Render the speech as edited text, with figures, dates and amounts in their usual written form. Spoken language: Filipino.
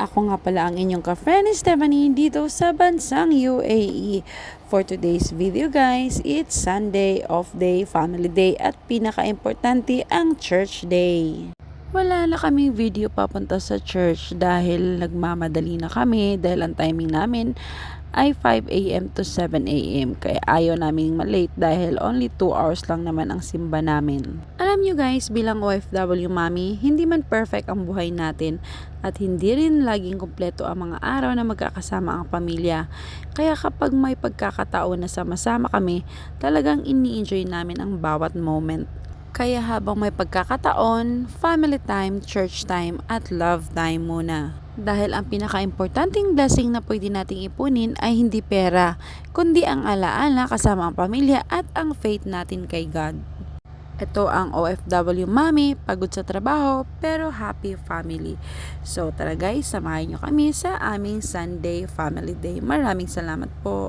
Ako nga pala ang inyong ka-friend Stephanie dito sa bansang UAE. For today's video guys, it's Sunday, off day, family day at pinaka-importante ang church day. Wala na kaming video papunta sa church dahil nagmamadali na kami dahil ang timing namin ay 5 a.m. to 7 a.m. Kaya ayaw naming malate dahil only 2 hours lang naman ang simba namin. Alam nyo guys, bilang OFW mami, hindi man perfect ang buhay natin at hindi rin laging kumpleto ang mga araw na magkakasama ang pamilya. Kaya kapag may pagkakataon na sama-sama kami, talagang ini-enjoy namin ang bawat moment. Kaya habang may pagkakataon, family time, church time, at love time muna. Dahil ang pinaka-importanting blessing na pwede nating ipunin ay hindi pera, kundi ang alaala kasama ang pamilya at ang faith natin kay God. Ito ang OFW Mami, pagod sa trabaho pero happy family. So tara guys, samahan nyo kami sa aming Sunday Family Day. Maraming salamat po.